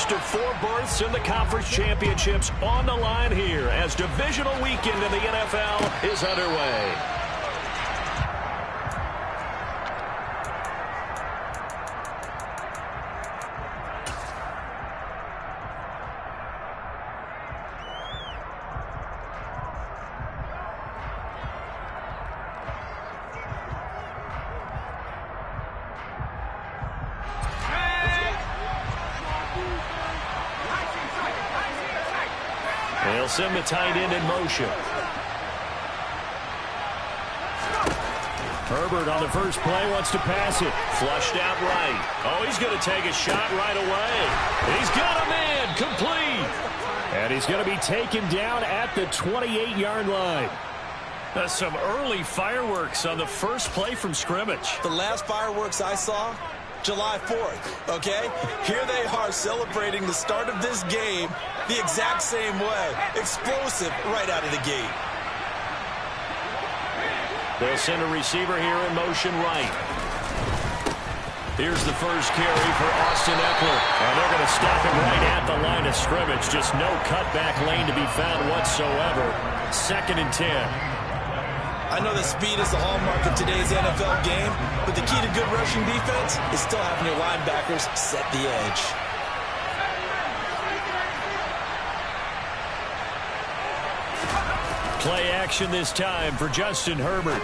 first of 4 berths in the conference championships on the line here as divisional weekend in the NFL is underway. They'll send the tight end in motion. Herbert on the first play wants to pass it. Flushed out right. Oh, he's going to take a shot right away. He's got him in. Complete. And he's going to be taken down at the 28-yard line. That's some early fireworks on the first play from scrimmage. The last fireworks I saw, July 4th, okay? Here they are celebrating the start of this game the exact same way. Explosive right out of the gate. They'll send a receiver here in motion right. Here's the first carry for Austin Ekeler. And they're going to stop him right at the line of scrimmage. Just no cutback lane to be found whatsoever. 2nd and 10. I know that speed is the hallmark of today's NFL game, but the key to good rushing defense is still having your linebackers set the edge. Play action this time for Justin Herbert.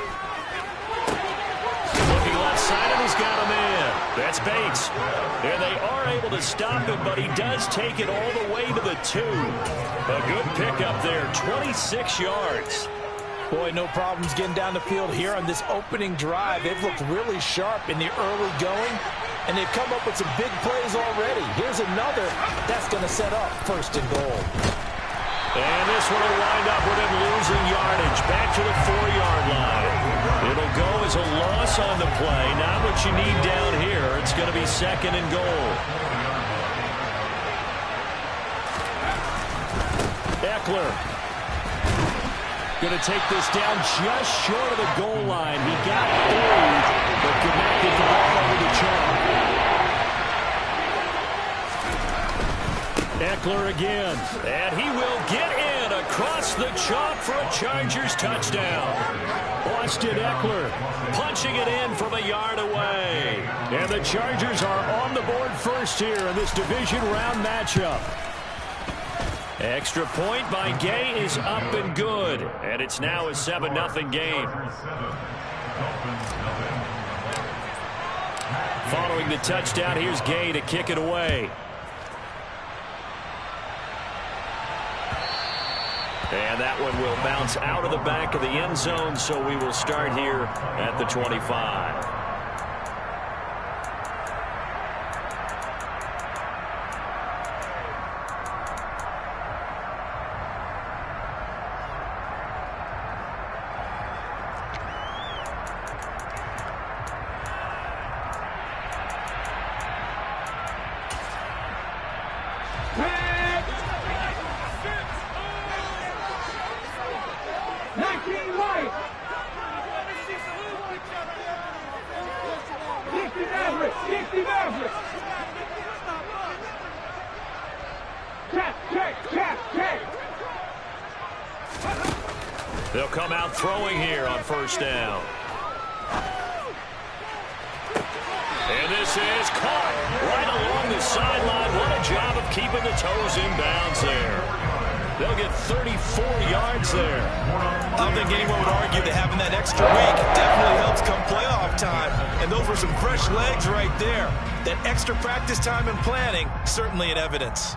Looking left side, and he's got him in. That's Bates. And they are able to stop him, but he does take it all the way to the 2. A good pickup there, 26 yards. Boy, no problems getting down the field here on this opening drive. They've looked really sharp in the early going, and they've come up with some big plays already. Here's another that's going to set up 1st and goal. And this one will wind up with him losing yardage back to the 4-yard line. It'll go as a loss on the play. Not what you need down here. It's going to be 2nd and goal. Ekeler going to take this down just short of the goal line. He got through, but connected the ball over the chalk. Ekeler again, and he will get in across the chalk for a Chargers touchdown. Austin Ekeler punching it in from a yard away. And the Chargers are on the board first here in this division round matchup. Extra point by Gay is up and good. And it's now a 7-0 game. Following the touchdown, here's Gay to kick it away. And that one will bounce out of the back of the end zone, so we will start here at the 25. They'll come out throwing here on 1st down. And this is caught right along the sideline. What a job of keeping the toes in bounds there. They'll get 34 yards there. I don't think anyone would argue that having that extra week definitely helps come playoff time. And those were some fresh legs right there. That extra practice time and planning, certainly in evidence.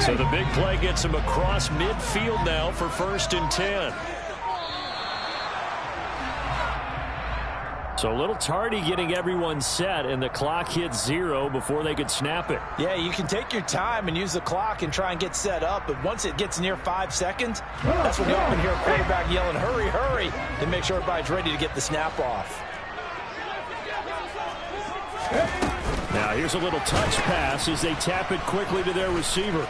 So the big play gets him across midfield now for 1st and 10. So a little tardy getting everyone set, and the clock hits 0 before they could snap it. Yeah, you can take your time and use the clock and try and get set up, but once it gets near 5 seconds, that's when you often hear a quarterback yelling, hurry, hurry, to make sure everybody's ready to get the snap off. Now here's a little touch pass as they tap it quickly to their receiver.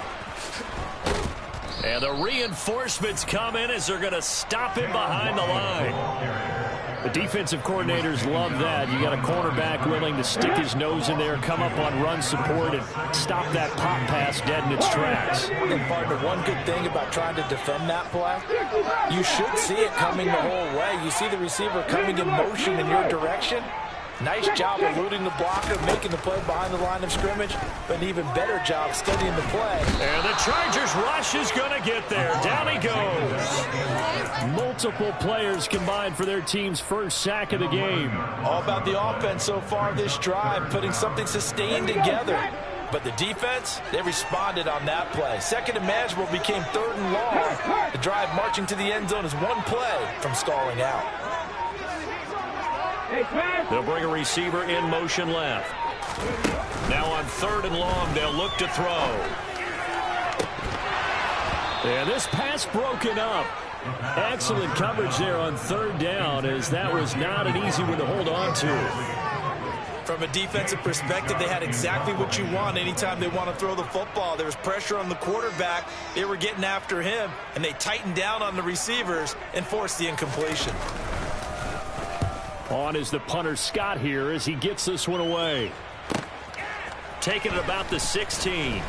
And the reinforcements come in as they're going to stop him behind the line. The defensive coordinators love that. You got a cornerback willing to stick his nose in there, come up on run support, and stop that pop pass dead in its tracks. And partner, one good thing about trying to defend that play, you should see it coming the whole way. You see the receiver coming in motion in your direction. Nice job eluding the blocker, making the play behind the line of scrimmage, but an even better job studying the play. And the Chargers rush is going to get there. Down he goes. Multiple players combined for their team's first sack of the game. All about the offense so far this drive, putting something sustained together. But the defense, they responded on that play. Second and manageable became 3rd and long. The drive marching to the end zone is one play from stalling out. They'll bring a receiver in motion left. Now on 3rd and long, they'll look to throw. And this pass broken up. Excellent coverage there on 3rd down, as that was not an easy one to hold on to. From a defensive perspective, they had exactly what you want anytime they want to throw the football. There was pressure on the quarterback. They were getting after him, and they tightened down on the receivers and forced the incompletion. On is the punter Scott here as he gets this one away. Taking it about the 16.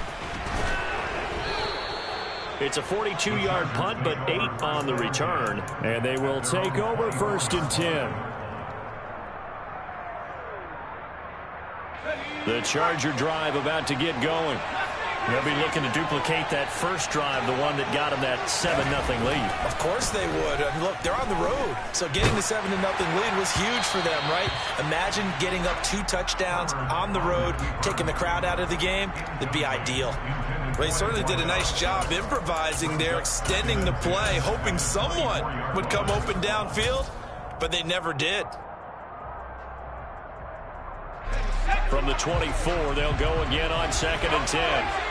It's a 42-yard punt, but 8 on the return. And they will take over 1st and 10. The Charger drive about to get going. They'll be looking to duplicate that first drive, the one that got them that 7-0 lead. Of course they would. Look, they're on the road, so getting the 7-0 lead was huge for them, right? Imagine getting up 2 touchdowns on the road, taking the crowd out of the game. It'd be ideal. Well, they certainly did a nice job improvising there, extending the play, hoping someone would come open downfield, but they never did. From the 24, they'll go again on 2nd and 10.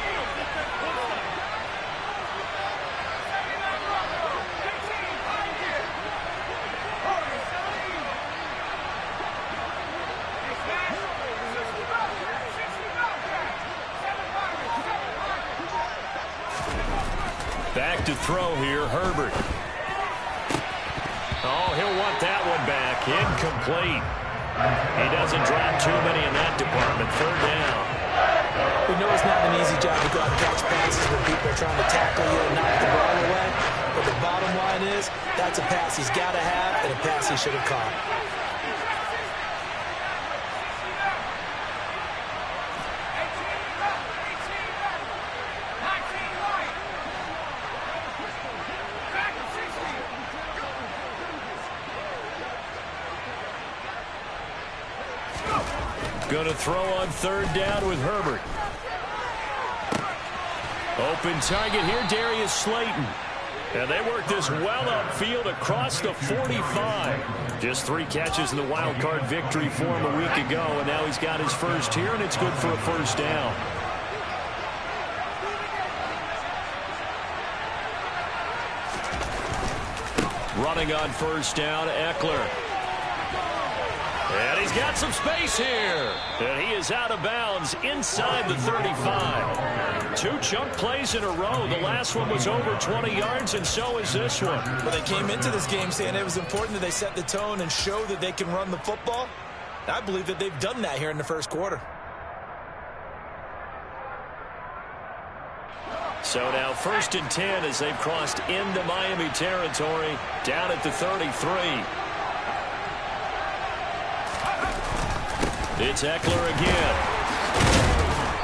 Back to throw here, Herbert. Oh, he'll want that one back. Incomplete. He doesn't drop too many in that department. 3rd down. We know it's not an easy job to go out and catch passes when people are trying to tackle you and knock the ball away. But the bottom line is, that's a pass he's got to have and a pass he should have caught. Going to throw on 3rd down with Herbert. Open target here, Darius Slayton. And they work this well upfield across the 45. Just 3 catches in the wild card victory for him a week ago, and now he's got his first here, and it's good for a 1st down. Running on 1st down, Eckler. And he's got some space here. And he is out of bounds inside the 35. 2 chunk plays in a row. The last one was over 20 yards, and so is this one. Well, they came into this game saying it was important that they set the tone and show that they can run the football. I believe that they've done that here in the 1st quarter. So now 1st and 10 as they've crossed into Miami territory, down at the 33. It's Eckler again.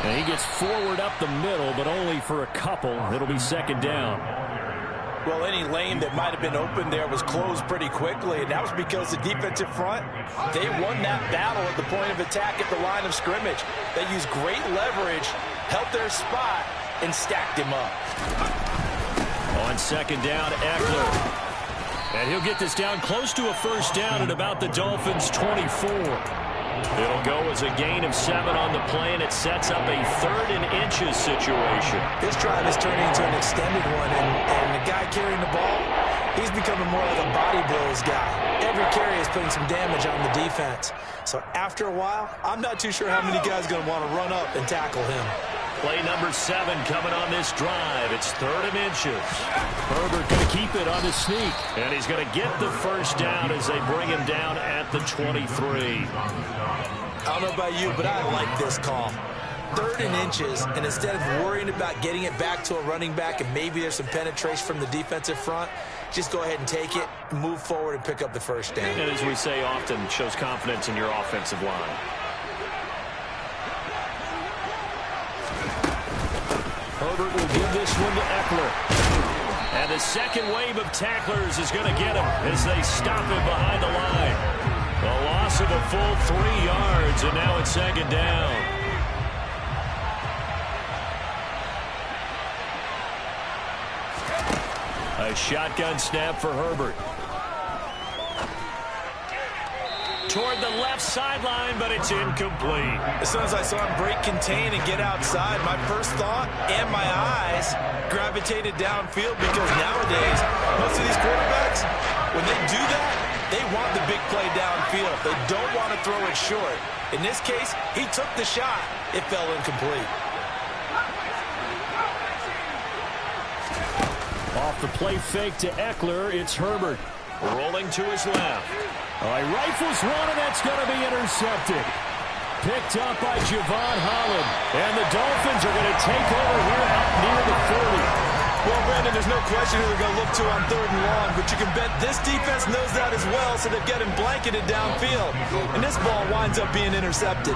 And he gets forward up the middle, but only for a couple. It'll be 2nd down. Well, any lane that might have been open there was closed pretty quickly, and that was because the defensive front, they won that battle at the point of attack at the line of scrimmage. They used great leverage, held their spot, and stacked him up. On 2nd down, Eckler. And he'll get this down close to a first down at about the Dolphins' 24. It'll go as a gain of 7 on the play, and it sets up a 3rd and inches situation. This drive is turning into an extended one, and the guy carrying the ball, he's becoming more like a body blows guy. Every carry is putting some damage on the defense. So after a while, I'm not too sure how many guys are going to want to run up and tackle him. Play number 7 coming on this drive. It's 3rd and inches. Herbert going to keep it on the sneak. And he's going to get the first down as they bring him down at the 23. I don't know about you, but I like this call. 3rd and inches, and instead of worrying about getting it back to a running back and maybe there's some penetration from the defensive front, just go ahead and take it, move forward, and pick up the first down. And as we say often, shows confidence in your offensive line. Herbert will give this one to Eckler. And the second wave of tacklers is going to get him as they stop him behind the line. A loss of a full 3 yards, and now it's 2nd down. A shotgun snap for Herbert. Toward the left sideline, but it's incomplete. As soon as I saw him break contain and get outside, my first thought and my eyes gravitated downfield, because nowadays, most of these quarterbacks, when they do that, they want the big play downfield. They don't want to throw it short. In this case, he took the shot. It fell incomplete. Off the play fake to Eckler, it's Herbert. Rolling to his left. He rifles one, and that's going to be intercepted. Picked up by Javon Holland. And the Dolphins are going to take over here up near the 40. Well, Brandon, there's no question who they're going to look to on 3rd and long, but you can bet this defense knows that as well, so they're getting blanketed downfield. And this ball winds up being intercepted.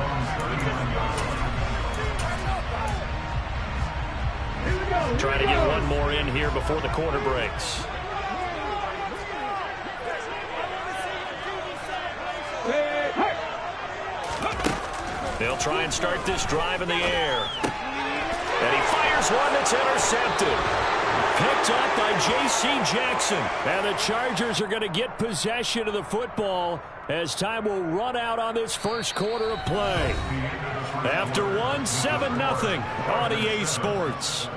Trying to get one more in here before the quarter breaks. They'll try and start this drive in the air. And he fires one that's intercepted. Picked up by J.C. Jackson. And the Chargers are going to get possession of the football as time will run out on this first quarter of play. After 7-0 on EA Sports.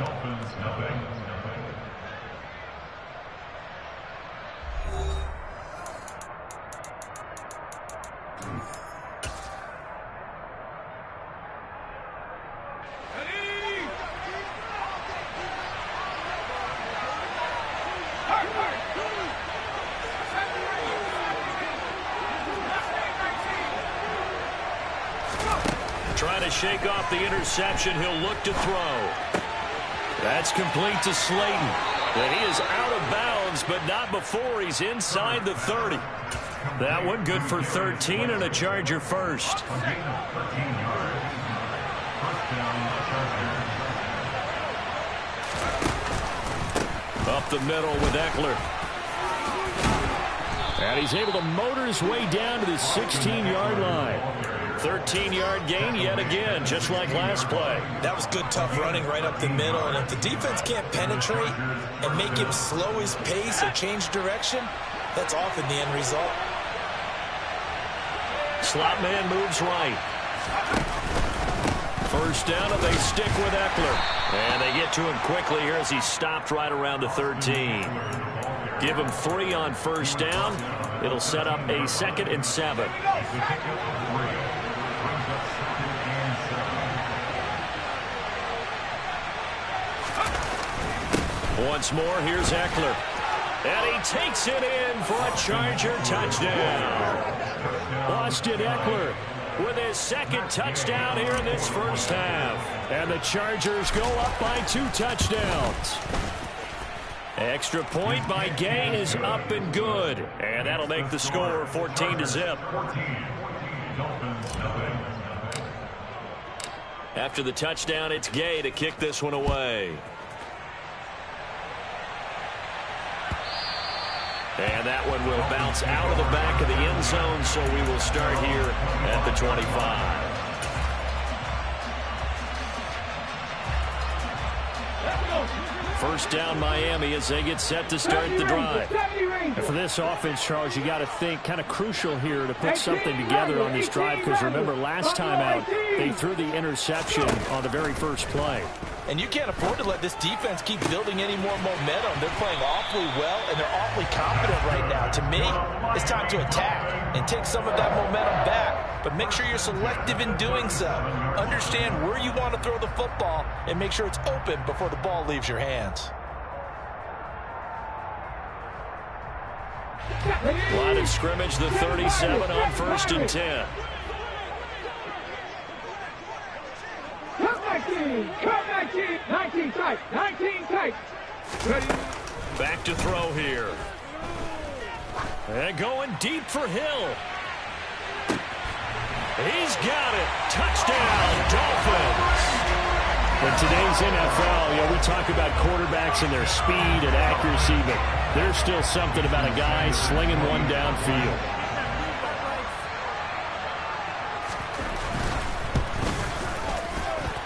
Trying to shake off the interception. He'll look to throw. That's complete to Slayton. And he is out of bounds, but not before he's inside the 30. That one good for 13 and a Charger first. Up the middle with Eckler. And he's able to motor his way down to the 16-yard line. 13-yard gain yet again, just like last play. That was good, tough running right up the middle. And if the defense can't penetrate and make him slow his pace or change direction, that's often the end result. Slot man moves right. First down, and they stick with Eckler. And they get to him quickly here as he stopped right around the 13. Give him 3 on first down. It'll set up a 2nd and 7. Once more, here's Eckler. And he takes it in for a Charger touchdown. Austin Eckler with his 2nd touchdown here in this first half. And the Chargers go up by 2 touchdowns. Extra point by Gay is up and good. And that'll make the score 14-0. After the touchdown, it's Gay to kick this one away. And that one will bounce out of the back of the end zone, so we will start here at the 25. First down Miami as they get set to start the drive. And for this offense, Charles, you got to think kind of crucial here to put something together on this drive, because remember last time out they threw the interception on the very first play. And you can't afford to let this defense keep building any more momentum. They're playing awfully well, and they're awfully confident right now. To me, it's time to attack and take some of that momentum back. But make sure you're selective in doing so. Understand where you want to throw the football and make sure it's open before the ball leaves your hands. Line of scrimmage, the 37 on 1st and 10. Come back, team. 19 tight. 19 tight. Ready. Back to throw here. And going deep for Hill. He's got it. Touchdown, Dolphins. In today's NFL, we talk about quarterbacks and their speed and accuracy, but there's still something about a guy slinging one downfield.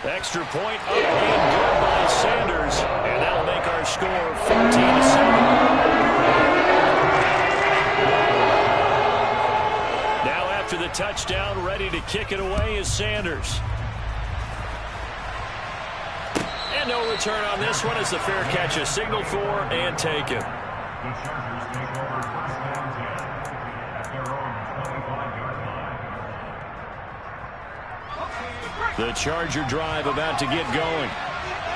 Extra point up and good by Sanders, and that'll make our score 14-7. Now after the touchdown, ready to kick it away is Sanders. And no return on this one as the fair catch is signaled for and taken. The Charger drive about to get going.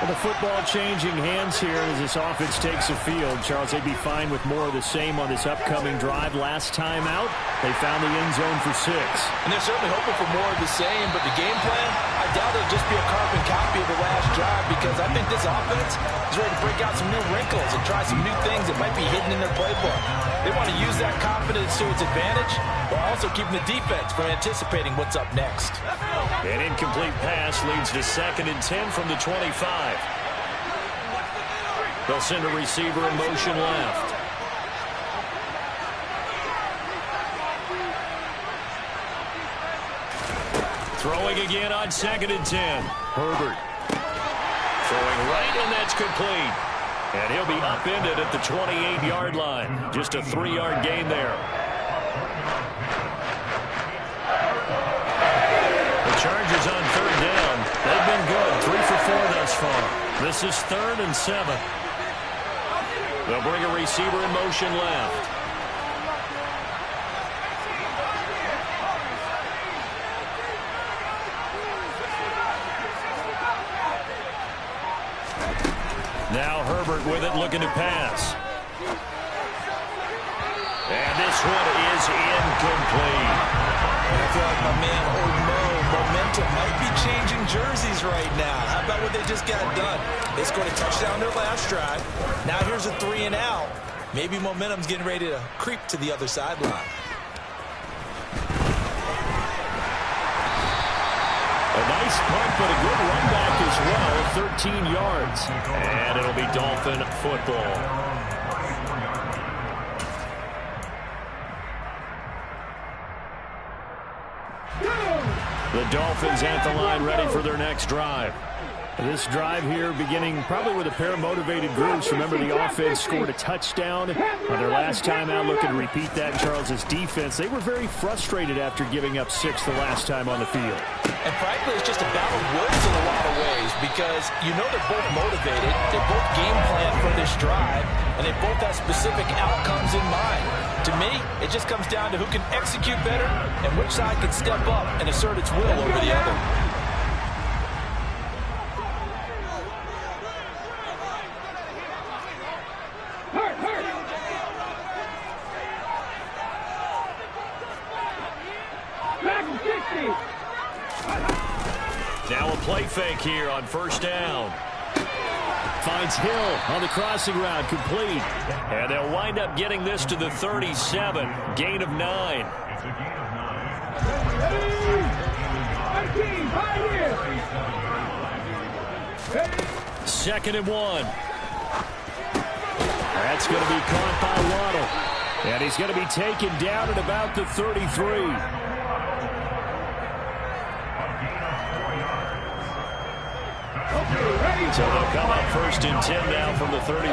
Well, the football changing hands here as this offense takes the field. Charles, they'd be fine with more of the same on this upcoming drive. Last time out, they found the end zone for 6. And they're certainly hoping for more of the same, but the game plan, I doubt it'll just be a carbon copy of the last drive, because I think this offense is ready to break out some new wrinkles and try some new things that might be hidden in their playbook. They want to use that confidence to its advantage, while also keeping the defense from anticipating what's up next. An incomplete pass leads to 2nd and 10 from the 25. They'll send a receiver in motion left. Throwing again on 2nd and 10. Herbert. Throwing right, and that's complete. And he'll be upended at the 28-yard line. Just a 3-yard gain there. The Chargers on 3rd down. They've been good. 3 for 4 thus far. This is 3rd and 7. They'll bring a receiver in motion left. Now Herbert with it, looking to pass. And this one is incomplete. I feel like my man momentum might be changing jerseys right now. How about what they just got done? They scored a touchdown their last drive. Now here's a 3 and out. Maybe momentum's getting ready to creep to the other sideline. A nice punt, but a good run back as well. 13 yards. And it'll be Dolphin football. The Dolphins at the line, ready for their next drive. This drive here beginning probably with a pair of motivated groups. Remember, the offense scored a touchdown on their last time out. Looking to repeat that. Charles's defense, they were very frustrated after giving up 6 the last time on the field. And frankly, it's just a battle of wits in a lot of ways, because you know they're both motivated, they both game plan for this drive, and they both have specific outcomes in mind. To me, it just comes down to who can execute better and which side can step up and assert its will over the other. Now a play fake here on 1st down. Finds Hill on the crossing route, complete. And they'll wind up getting this to the 37. Gain of 9. 2nd and 1. That's going to be caught by Waddle. And he's going to be taken down at about the 33. So they'll come up 1st and 10 now from the 33.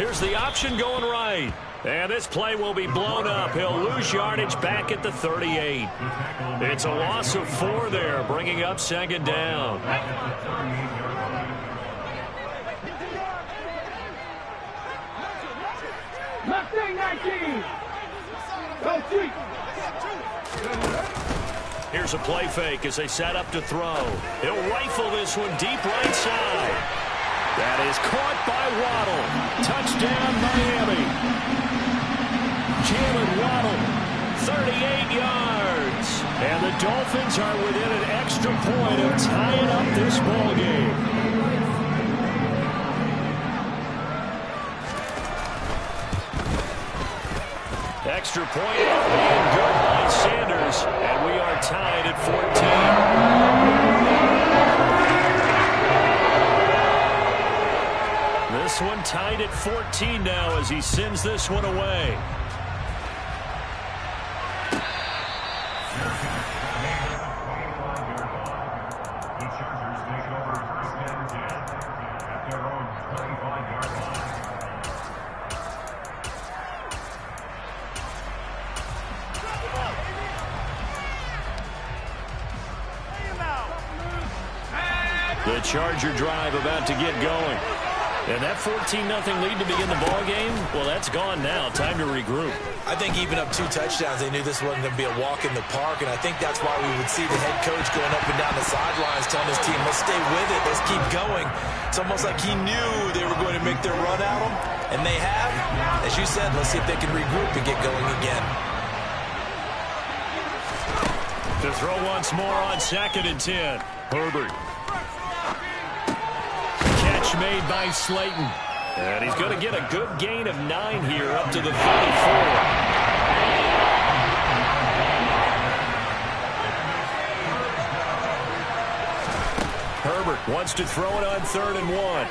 Here's the option going right. And this play will be blown up. He'll lose yardage back at the 38. It's a loss of 4 there, bringing up 2nd down. Here's a play fake as they set up to throw. He'll rifle this one deep right side. That is caught by Waddle. Touchdown, Miami. Jalen Waddle, 38 yards. And the Dolphins are within an extra point of tying up this ball game. Extra point being good by Sanders, and we are tied at 14. This one tied at 14 now as he sends this one away. The Charger drive about to get going. And that 14-0 lead to begin the ball game, well, that's gone now. Time to regroup. I think even up 2 touchdowns, they knew this wasn't going to be a walk in the park, and I think that's why we would see the head coach going up and down the sidelines telling his team, let's stay with it, let's keep going. It's almost like he knew they were going to make their run at him, and they have. As you said, let's see if they can regroup and get going again. To throw once more on 2nd and 10. Herbert. Catch made by Slayton. And he's going to get a good gain of 9 here up to the 34. Herbert wants to throw it on 3rd and 1.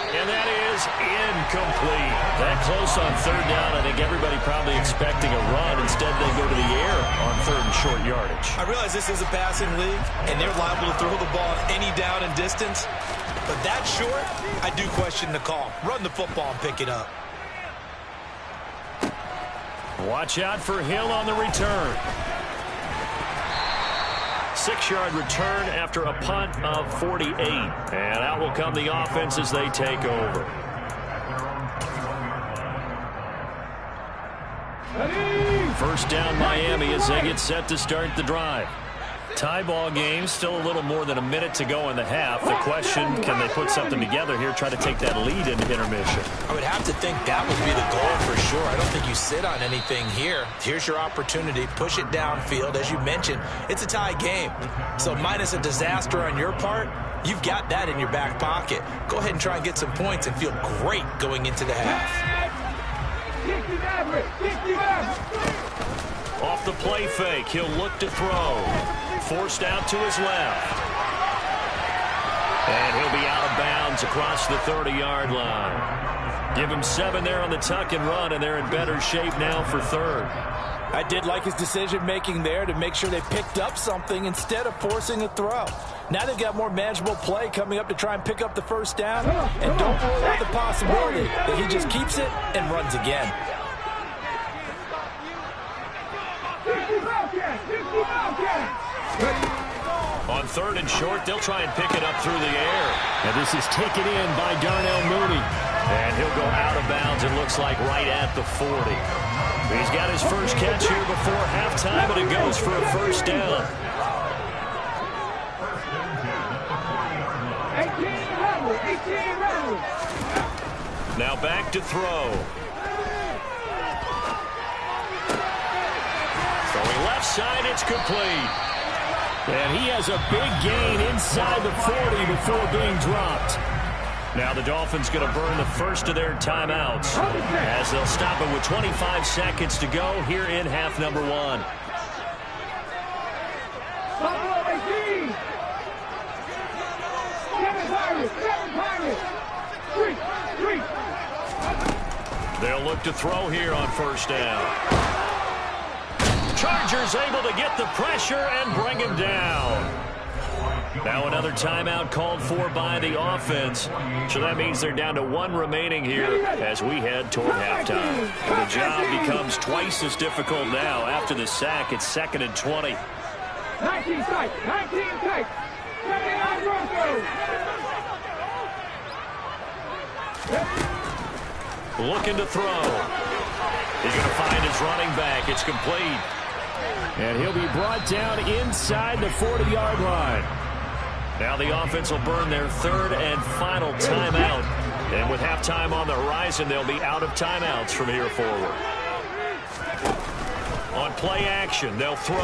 And that is incomplete. That close on 3rd down. I think everybody probably expecting a run. Instead, they go to the air on 3rd and short yardage. I realize this is a passing league, and they're liable to throw the ball any down and distance. But that short, I do question the call. Run the football and pick it up. Watch out for Hill on the return. 6-yard return after a punt of 48. And out will come the offense as they take over. First down Miami as they get set to start the drive. Tie ball game, still a little more than a minute to go in the half. The question, can they put something together here, try to take that lead into intermission? I would have to think that would be the goal for sure. I don't think you sit on anything here. Here's your opportunity. Push it downfield. As you mentioned, it's a tie game. So minus a disaster on your part, you've got that in your back pocket. Go ahead and try and get some points and feel great going into the half. Off the play fake, he'll look to throw. Forced out to his left. And he'll be out of bounds across the 30-yard line. Give him 7 there on the tuck and run, and they're in better shape now for 3rd. I did like his decision-making there to make sure they picked up something instead of forcing a throw. Now they've got more manageable play coming up to try and pick up the 1st down. And don't rule out the possibility that he just keeps it and runs again. On 3rd and short, they'll try and pick it up through the air. And this is taken in by Darnell Mooney. And he'll go out of bounds, it looks like right at the 40. He's got his first catch here before halftime, and it goes for a 1st down. Now back to throw. Throwing left side, it's complete. And he has a big gain inside the 40 before being dropped. Now the Dolphins going to burn the first of their timeouts as they'll stop it with 25 seconds to go here in half number 1. They'll look to throw here on 1st down. Chargers Chargers able to get the pressure and bring him down. Now another timeout called for by the offense. So that means they're down to 1 remaining here as we head toward halftime. And the job becomes twice as difficult now. After the sack, it's 2nd and 20. 19 strikes, 19 strikes. Looking to throw. He's going to find his running back. It's complete. And he'll be brought down inside the 40-yard line. Now the offense will burn their 3rd and final timeout. And with halftime on the horizon, they'll be out of timeouts from here forward. On play action, they'll throw.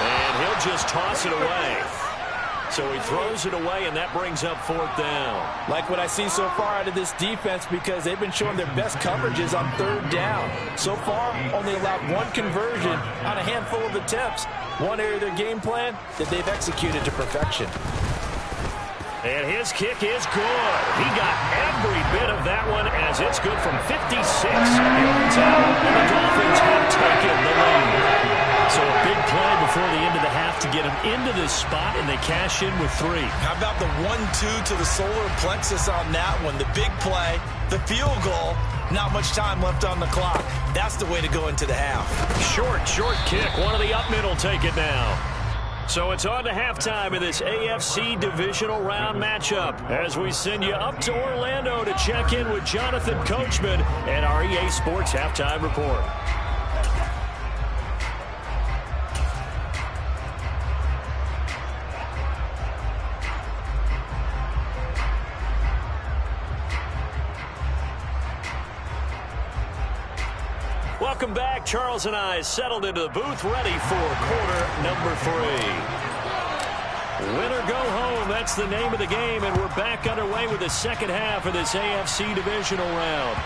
And he'll just toss it away. So he throws it away, and that brings up 4th down. Like what I see so far out of this defense, because they've been showing their best coverages on 3rd down. So far, only allowed 1 conversion on a handful of attempts. One area of their game plan that they've executed to perfection. And his kick is good. He got every bit of that one as it's good from 56 yards out. And the Dolphins have taken the lead. So a big play before the end of the half to get them into this spot, and they cash in with 3. How about the 1-2 to the solar plexus on that one? The big play, the field goal, not much time left on the clock. That's the way to go into the half. Short kick. One of the up mid will take it now. So it's on to halftime in this AFC divisional round matchup as we send you up to Orlando to check in with Jonathan Coachman and our EA Sports Halftime Report. Welcome back. Charles and I settled into the booth, ready for quarter number 3. Win or go home, that's the name of the game, and we're back underway with the second half of this AFC divisional round.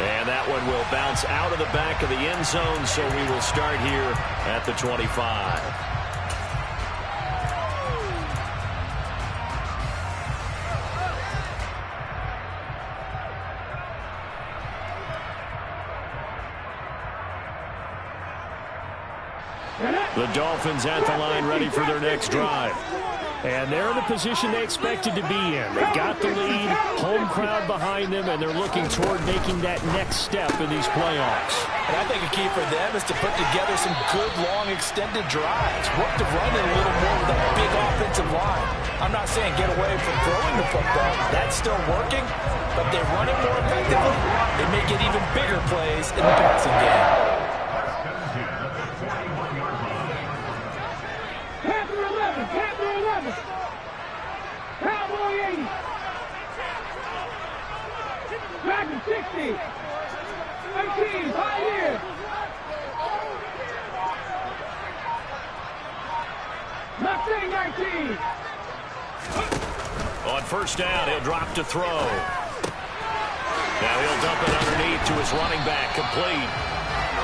And that one will bounce out of the back of the end zone, so we will start here at the 25. The Dolphins at the line ready for their next drive. And they're in the position they expected to be in. They've got the lead, home crowd behind them, and they're looking toward making that next step in these playoffs. And I think a key for them is to put together some good, long, extended drives. Work to run it a little more with that big offensive line. I'm not saying get away from throwing the football. That's still working, but they run it more effectively. They may get even bigger plays in the passing game. Cowboy 80. Dragon 60. 18, 5 years. Mustang 19. On first down, he'll drop to throw. Now he'll dump it underneath to his running back, complete.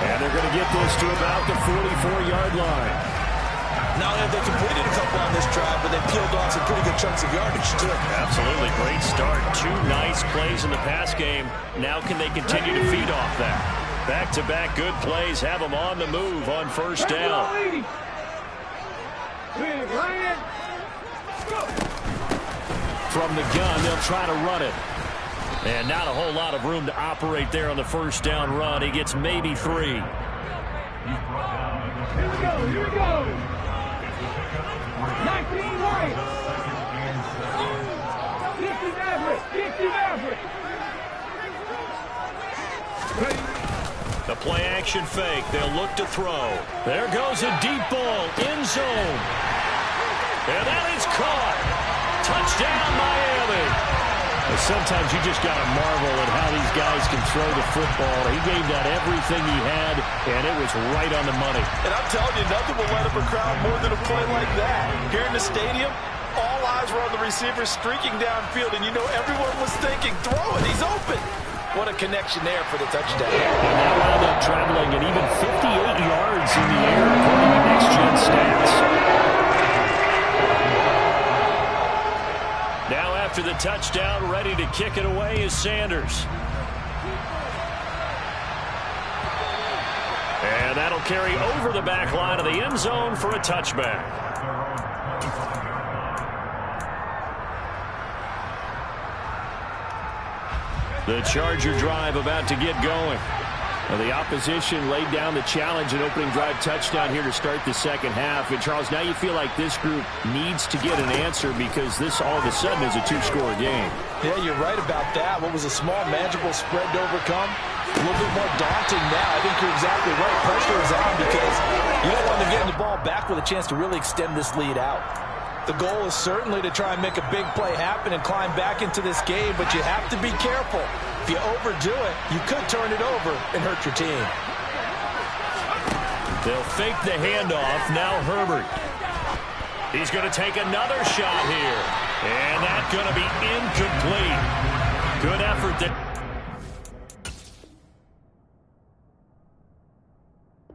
And they're going to get this to about the 44-yard line. Not only have they completed a couple on this drive, but they peeled off some pretty good chunks of yardage, too. Absolutely. Great start. 2 nice plays in the pass game. Now can they continue to feed off that? Back-to-back good plays have them on the move on first down. From the gun, they'll try to run it. And not a whole lot of room to operate there on the first down run. He gets maybe 3. Here we go. 19 right. 50 Maverick. The play action fake. They'll look to throw. There goes a deep ball. End zone. And that is caught. Touchdown, Miami. Sometimes you just got to marvel at how these guys can throw the football. He gave that everything he had, and it was right on the money. And I'm telling you, nothing will light up a crowd more than a play like that. Here in the stadium, all eyes were on the receiver streaking downfield, and you know everyone was thinking, throw it, he's open. What a connection there for the touchdown. And that wound up traveling at even 58 yards in the air, according to next-gen stats. Now after the touchdown, ready to kick it away is Sanders. carry over the back line of the end zone for a touchback. The Charger drive about to get going. Well, the opposition laid down the challenge and opening drive touchdown here to start the second half. And, Charles, now you feel like this group needs to get an answer because this all of a sudden is a two-score game. Yeah, you're right about that. What was a small, manageable spread to overcome? A little bit more daunting now. I think you're exactly right. Pressure is on because you don't want them getting the ball back with a chance to really extend this lead out. The goal is certainly to try and make a big play happen and climb back into this game, but you have to be careful. If you overdo it, you could turn it over and hurt your team. They'll fake the handoff. Now Herbert. He's going to take another shot here. And that's going to be incomplete. Good effort there.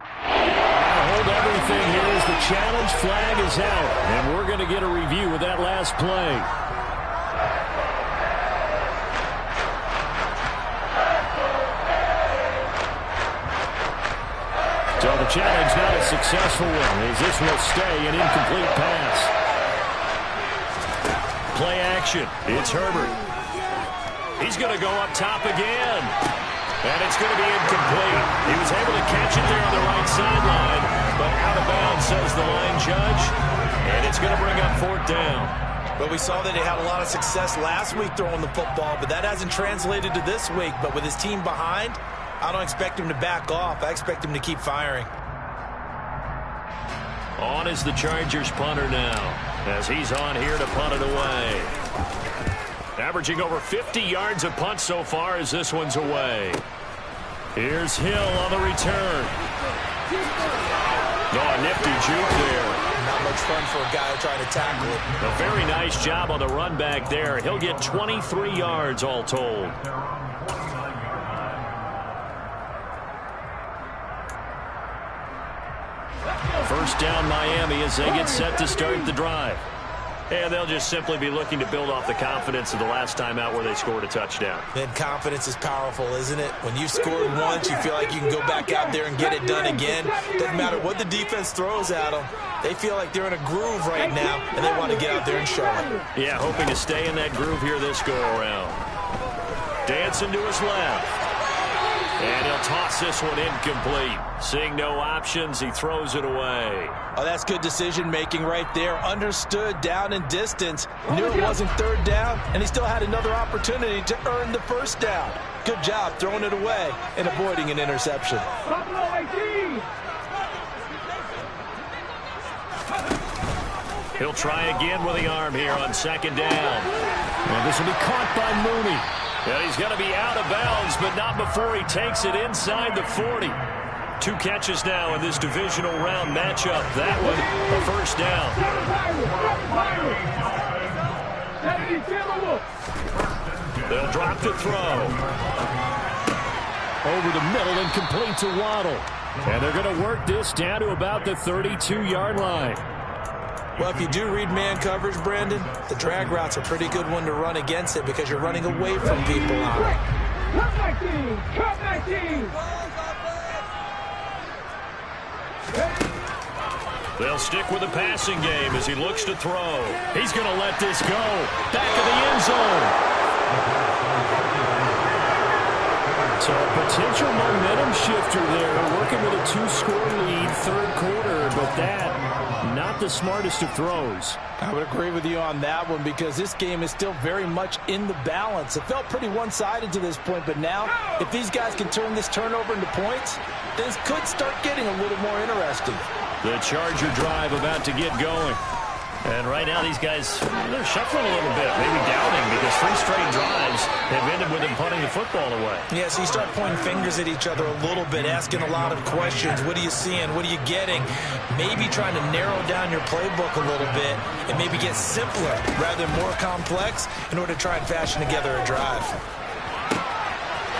Hold everything here as the challenge flag is out. And we're going to get a review of that last play. So the challenge not a successful one as this will stay an incomplete pass. Play action. It's Herbert. He's going to go up top again. And it's going to be incomplete. He was able to catch it there on the right sideline, but out of bounds, says the line judge. And it's going to bring up fourth down. But we saw that he had a lot of success last week throwing the football, but that hasn't translated to this week. But with his team behind, I don't expect him to back off. I expect him to keep firing. On is the Chargers punter now, as he's on here to punt it away. Averaging over 50 yards a punt so far as this one's away. Here's Hill on the return. Oh, a nifty juke there. Not much fun for a guy trying to tackle it. A very nice job on the run back there. He'll get 23 yards all told. First down Miami as they get set to start the drive. And they'll just simply be looking to build off the confidence of the last time out where they scored a touchdown. Then confidence is powerful, isn't it? When you've scored once, you feel like you can go back out there and get it done again. Doesn't matter what the defense throws at them. They feel like they're in a groove right now, and they want to get out there and show it. Yeah, hoping to stay in that groove here this go-around. Dancing to his left. And he'll toss this one incomplete. Seeing no options, he throws it away. Oh, that's good decision-making right there. Understood down and distance. Knew it wasn't third down, and he still had another opportunity to earn the first down. Good job throwing it away and avoiding an interception. He'll try again with the arm here on second down. And this will be caught by Mooney. And he's going to be out of bounds, but not before he takes it inside the 40. 2 catches now in this divisional round matchup. That one, a first down. They'll drop the throw. Over the middle and complete to Waddle. And they're going to work this down to about the 32-yard line. Well, if you do read man coverage, Brandon, the drag route's a pretty good one to run against it because you're running away from people on it. Cut my team! Cut my team! They'll stick with the passing game as he looks to throw. He's going to let this go. Back of the end zone. So a potential momentum shifter there, working with a 2-score lead, third quarter, but that not the smartest of throws. I would agree with you on that one because this game is still very much in the balance. It felt pretty one-sided to this point, but now if these guys can turn this turnover into points, things could start getting a little more interesting. The Charger drive about to get going. And right now these guys, they're shuffling a little bit, maybe doubting because 3 straight drives have ended with them punting the football away. Yeah, so you start pointing fingers at each other a little bit, asking a lot of questions. What are you seeing? What are you getting? Maybe trying to narrow down your playbook a little bit and maybe get simpler rather than more complex in order to try and fashion together a drive.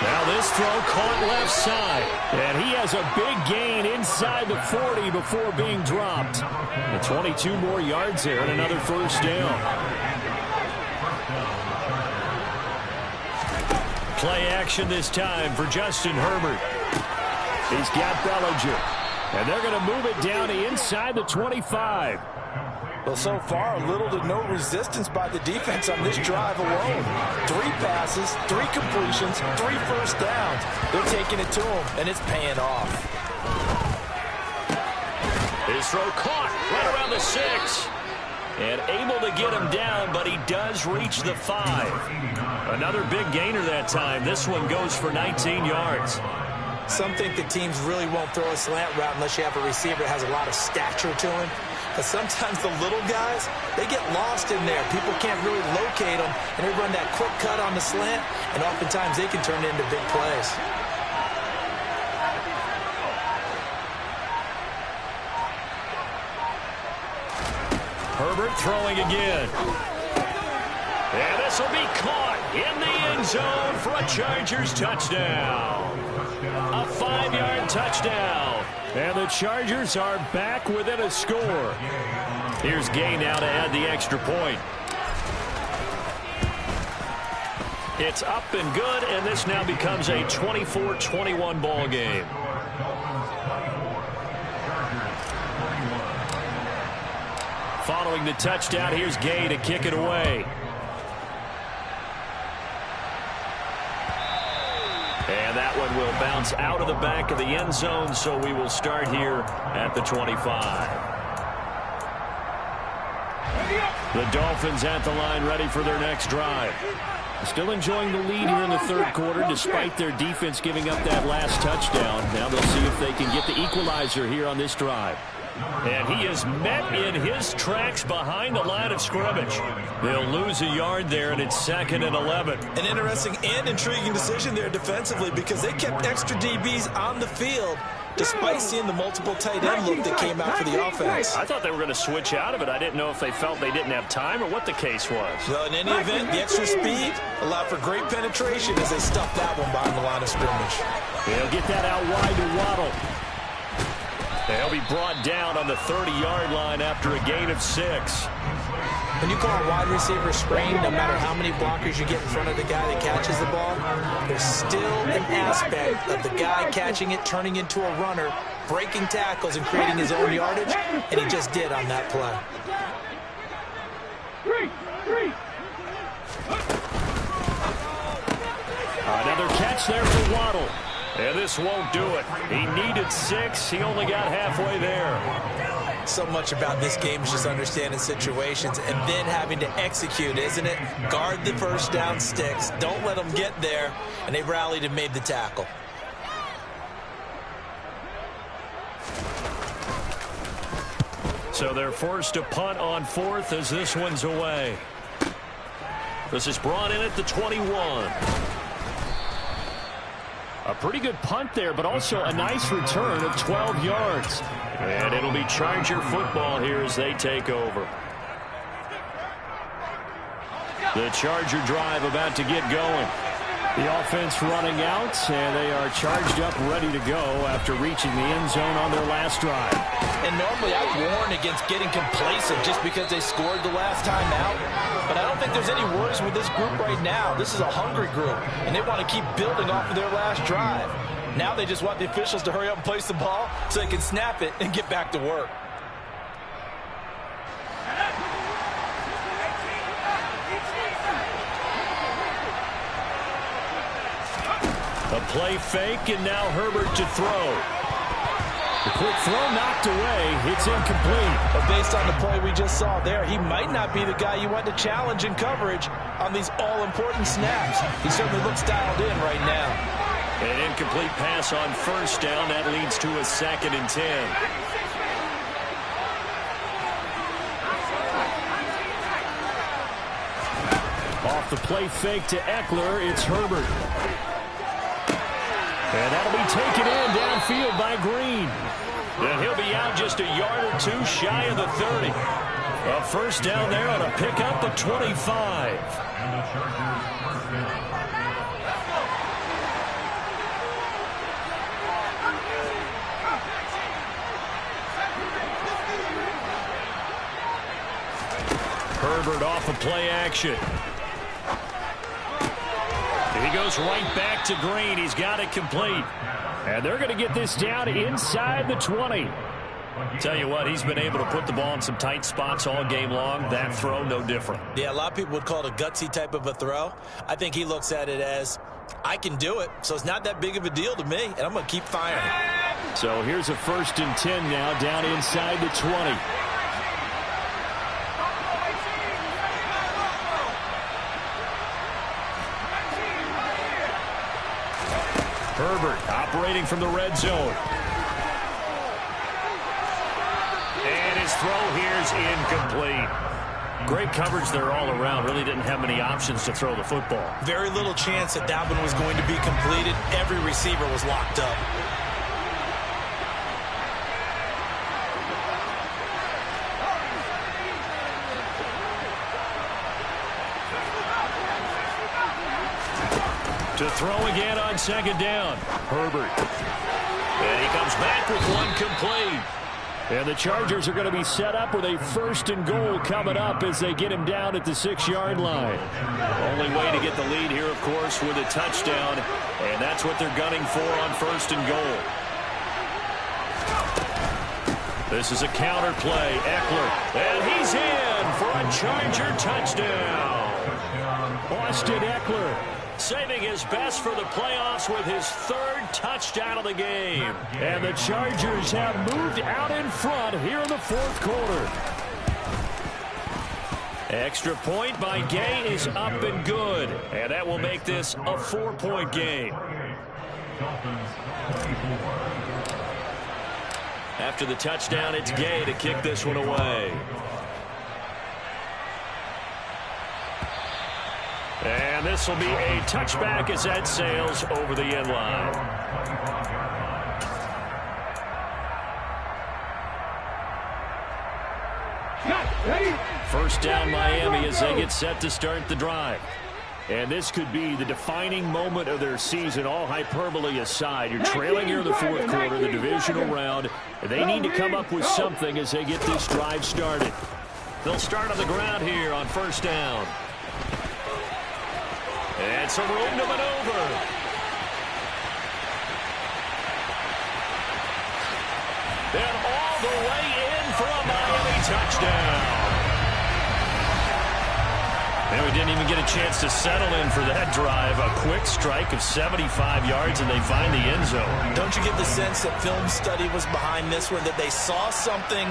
Now this throw caught left side. And he has a big gain inside the 40 before being dropped. And 22 more yards there and another first down. Play action this time for Justin Herbert. He's got Bellinger. And they're going to move it down to inside the 25. Well, so far, little to no resistance by the defense on this drive alone. 3 passes, 3 completions, 3 first downs. They're taking it to him, and it's paying off. His throw caught right around the 6. And able to get him down, but he does reach the 5. Another big gainer that time. This one goes for 19 yards. Some think the teams really won't throw a slant route unless you have a receiver that has a lot of stature to him. But sometimes the little guys, they get lost in there. People can't really locate them, and they run that quick cut on the slant, and oftentimes they can turn it into big plays. Herbert throwing again. And this will be caught in the end zone for a Chargers touchdown. A 5-yard touchdown. And the Chargers are back within a score. Here's Gay now to add the extra point. It's up and good, and this now becomes a 24-21 ball game. Following the touchdown, here's Gay to kick it away. And that one will bounce out of the back of the end zone, so we will start here at the 25. The Dolphins at the line, ready for their next drive. Still enjoying the lead here in the third quarter, despite their defense giving up that last touchdown. Now they'll see if they can get the equalizer here on this drive. And he is met in his tracks behind the line of scrimmage. They'll lose a yard there, and it's 2nd and 11. An interesting and intriguing decision there defensively because they kept extra DBs on the field despite seeing the multiple tight end look that came out for the offense. I thought they were going to switch out of it. I didn't know if they felt they didn't have time or what the case was. Well, in any event, the extra speed allowed for great penetration as they stuffed that one behind the line of scrimmage. They'll get that out wide to Waddle. They'll be brought down on the 30-yard line after a gain of 6. When you call a wide receiver screen, no matter how many blockers you get in front of the guy that catches the ball, there's still an aspect of the guy catching it, turning into a runner, breaking tackles and creating his own yardage, and he just did on that play. Another catch there for Waddle. And this won't do it. He needed 6. He only got halfway there. So much about this game is just understanding situations and then having to execute, isn't it? Guard the first down sticks. Don't let them get there. And they rallied and made the tackle. So they're forced to punt on 4th as this one's away. This is brought in at the 21. A pretty good punt there, but also a nice return of 12 yards. And it'll be Charger football here as they take over. The Charger drive about to get going. The offense running out, and they are charged up, ready to go after reaching the end zone on their last drive. And normally I warn against getting complacent just because they scored the last time out. But I don't think there's any worries with this group right now. This is a hungry group, and they want to keep building off of their last drive. Now they just want the officials to hurry up and place the ball so they can snap it and get back to work. A play fake, and now Herbert to throw. The quick throw knocked away. It's incomplete. But based on the play we just saw there, he might not be the guy you want to challenge in coverage on these all-important snaps. He certainly looks dialed in right now. An incomplete pass on first down. That leads to a 2nd and 10. Off the play fake to Eckler, it's Herbert. And that'll be taken in downfield by Green. And he'll be out just a yard or 2 shy of the 30. A first down there on a pickup of 25. Herbert off of play action. He goes right back to Green. He's got it complete. And they're going to get this down inside the 20. Tell you what, he's been able to put the ball in some tight spots all game long. That throw, no different. Yeah, a lot of people would call it a gutsy type of a throw. I think he looks at it as, I can do it, so it's not that big of a deal to me, and I'm going to keep firing. So here's a 1st and 10 now down inside the 20. Herbert operating from the red zone. And his throw here is incomplete. Great coverage there all around. Really didn't have many options to throw the football. Very little chance that that one was going to be completed. Every receiver was locked up. To throw again on 2nd down. Herbert. And he comes back with one complete. And the Chargers are going to be set up with a 1st and goal coming up as they get him down at the 6-yard line. Only way to get the lead here, of course, with a touchdown. And that's what they're gunning for on 1st and goal. This is a counter play. Eckler. And he's in for a Charger touchdown. Austin Eckler saving his best for the playoffs with his 3rd touchdown of the game. And the Chargers have moved out in front here in the 4th quarter. Extra point by Gay is up and good. And that will make this a 4-point game. After the touchdown, it's Gay to kick this one away. And this will be a touchback as that sails over the end line. First down Miami as they get set to start the drive. And this could be the defining moment of their season, all hyperbole aside. You're trailing here in the 4th quarter, the divisional round. They need to come up with something as they get this drive started. They'll start on the ground here on 1st down. And some room to maneuver. And all the way in for a Miami touchdown. And we didn't even get a chance to settle in for that drive. A quick strike of 75 yards, and they find the end zone. Don't you get the sense that film study was behind this one, that they saw something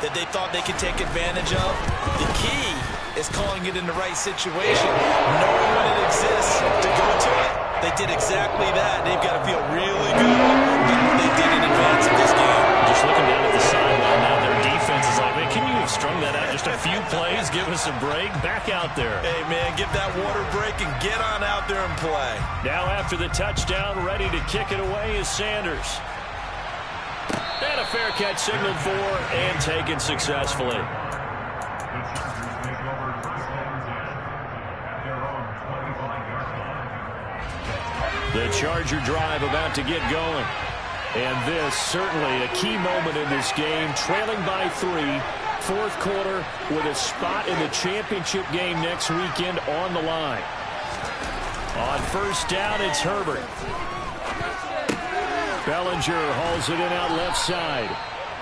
that they thought they could take advantage of? The key is calling it in the right situation, knowing when it exists to go to it. They did exactly that. They've got to feel really good about what they did in advance of this game. Just looking down at the sideline now, their defense is like, man, can you have strung that out just a few plays? Give us a break. Back out there. Hey, man, give that water break and get on out there and play. Now after the touchdown, ready to kick it away is Sanders. And a fair catch signaled for and taken successfully. The Charger drive about to get going. And this certainly a key moment in this game. Trailing by 3, 4th quarter with a spot in the championship game next weekend on the line. On 1st down, it's Herbert. Bellinger hauls it in out left side.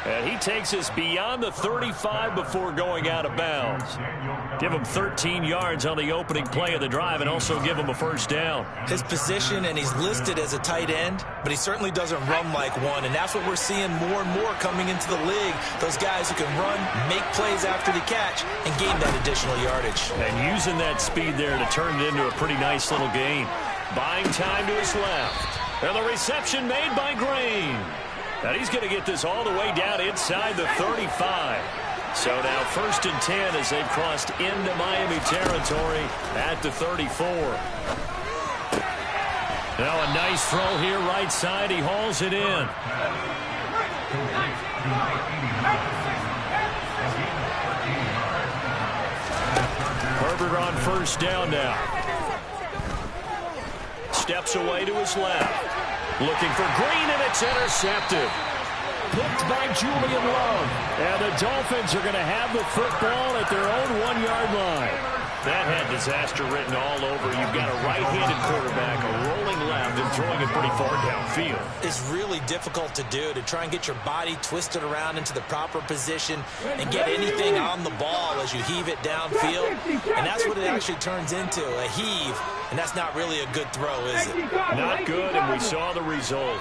And he takes us beyond the 35 before going out of bounds. Give him 13 yards on the opening play of the drive and also give him a 1st down. His position, and he's listed as a tight end, but he certainly doesn't run like one, and that's what we're seeing more and more coming into the league. Those guys who can run, make plays after the catch, and gain that additional yardage. And using that speed there to turn it into a pretty nice little gain. Buying time to his left. And the reception made by Green. And he's going to get this all the way down inside the 35. So now 1st and 10 as they've crossed into Miami territory at the 34. Now a nice throw here right side. He hauls it in. Herbert on 1st down now. Steps away to his left. Looking for Green, and it's intercepted. Picked by Julian Love. And the Dolphins are going to have the football at their own 1-yard line. That had disaster written all over. You've got a right-handed quarterback, a rolling left, and throwing it pretty far downfield. It's really difficult to do, to try and get your body twisted around into the proper position and get anything on the ball as you heave it downfield. And that's what it actually turns into, a heave. And that's not really a good throw, is it? Not good, and we saw the result.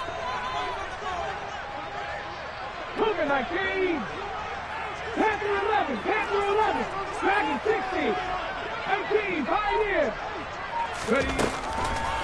Cougar 19. Panther 11. Panther 11. Dragon 60. 18, Pioneer. Ready.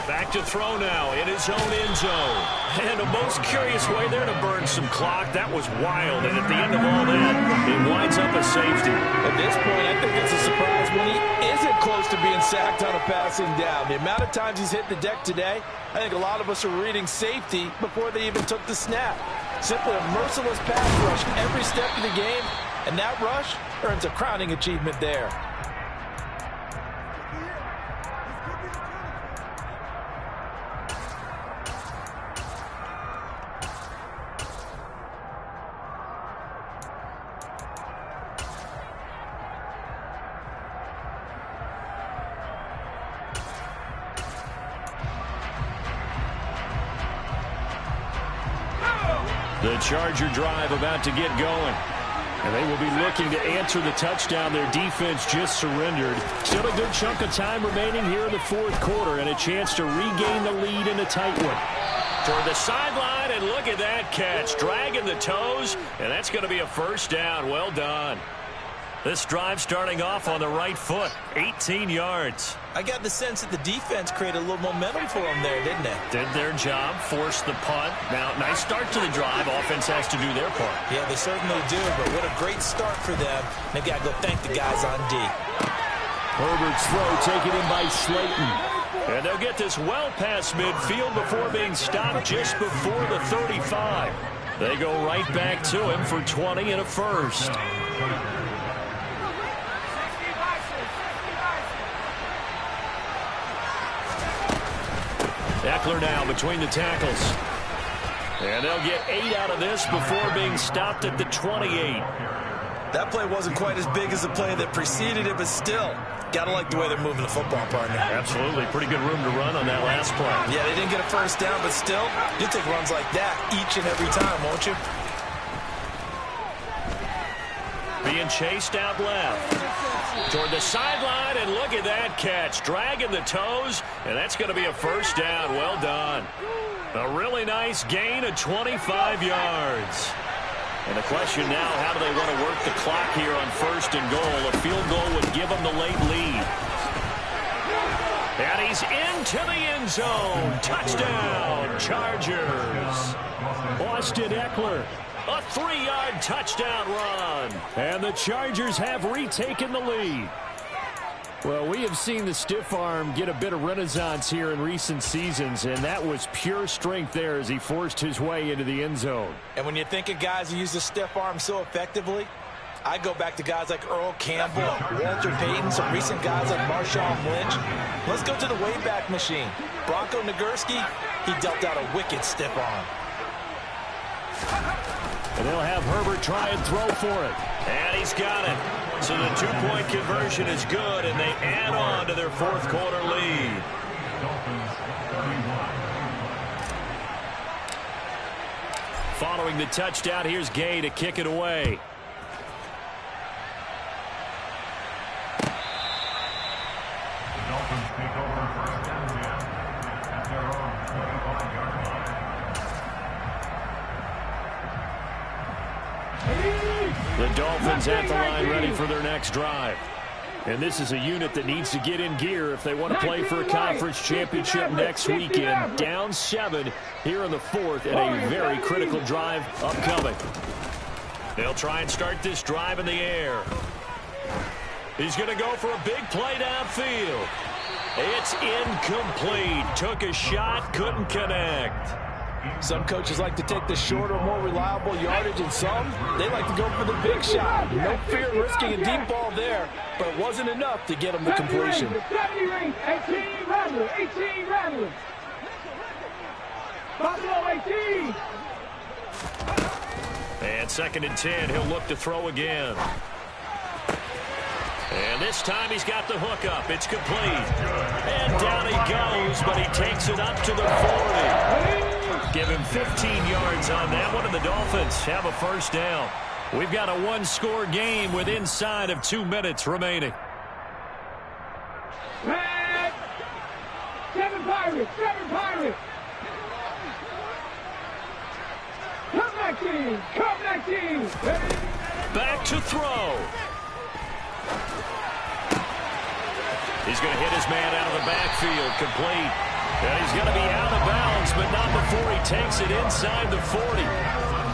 Back to throw now in his own end zone. And a most curious way there to burn some clock. That was wild. And at the end of all that, it winds up a safety. At this point, I think it's a surprise when he isn't close to being sacked on a passing down. The amount of times he's hit the deck today, I think a lot of us are reading safety before they even took the snap. Simply a merciless pass rush every step of the game, and that rush earns a crowning achievement there. The Charger drive about to get going. And they will be looking to answer the touchdown their defense just surrendered. Still a good chunk of time remaining here in the fourth quarter and a chance to regain the lead in a tight one. Toward the sideline, and look at that catch. Dragging the toes, and that's going to be a first down. Well done. This drive starting off on the right foot, 18 yards. I got the sense that the defense created a little momentum for them there, didn't they? Did their job, forced the punt. Now, nice start to the drive. Offense has to do their part. Yeah, they certainly do, but what a great start for them. They've got to go thank the guys on D. Herbert's throw taken in by Slayton. And they'll get this well past midfield before being stopped just before the 35. They go right back to him for 20 and a first. Eckler now between the tackles. And they'll get 8 out of this before being stopped at the 28. That play wasn't quite as big as the play that preceded it, but still, gotta like the way they're moving the football, partner. Absolutely. Pretty good room to run on that last play. Yeah, they didn't get a first down, but still, you'll take runs like that each and every time, won't you? Being chased out left. Toward the sideline, and look at that catch. Dragging the toes, and that's going to be a first down. Well done. A really nice gain of 25 yards. And the question now, how do they want to work the clock here on first and goal? A field goal would give them the late lead. And he's into the end zone. Touchdown, Chargers. Austin Eckler. A 3-yard touchdown run. And the Chargers have retaken the lead. Well, we have seen the stiff arm get a bit of renaissance here in recent seasons, and that was pure strength there as he forced his way into the end zone. And when you think of guys who use the stiff arm so effectively, I go back to guys like Earl Campbell, Walter Payton, some recent guys like Marshawn Lynch. Let's go to the Wayback Machine. Bronco Nagurski, he dealt out a wicked stiff arm. And they'll have Herbert try and throw for it. And he's got it. So the two-point conversion is good, and they add on to their fourth quarter lead. Following the touchdown, here's Gay to kick it away. The Dolphins at the line ready for their next drive. And this is a unit that needs to get in gear if they want to play for a conference championship next weekend. Down 7 here in the fourth and a very critical drive upcoming. They'll try and start this drive in the air. He's going to go for a big play downfield. It's incomplete. Took a shot, couldn't connect. Some coaches like to take the shorter, more reliable yardage, and some, they like to go for the big shot. No fear risking a deep ball there, but it wasn't enough to get them the completion. 18 Rattler. Buffalo 18. And 2nd and 10, he'll look to throw again. And And this time he's got the hook up. It's complete. And down he goes, but he takes it up to the 40. Give him 15 yards on that one, and the Dolphins have a first down. We've got a one-score game with inside of 2 minutes remaining. Seven Pirates, seven Pirates. Come 19, come 19. Back to throw. He's going to hit his man out of the backfield, complete. And he's going to be out of bounds, but not before he takes it inside the 40.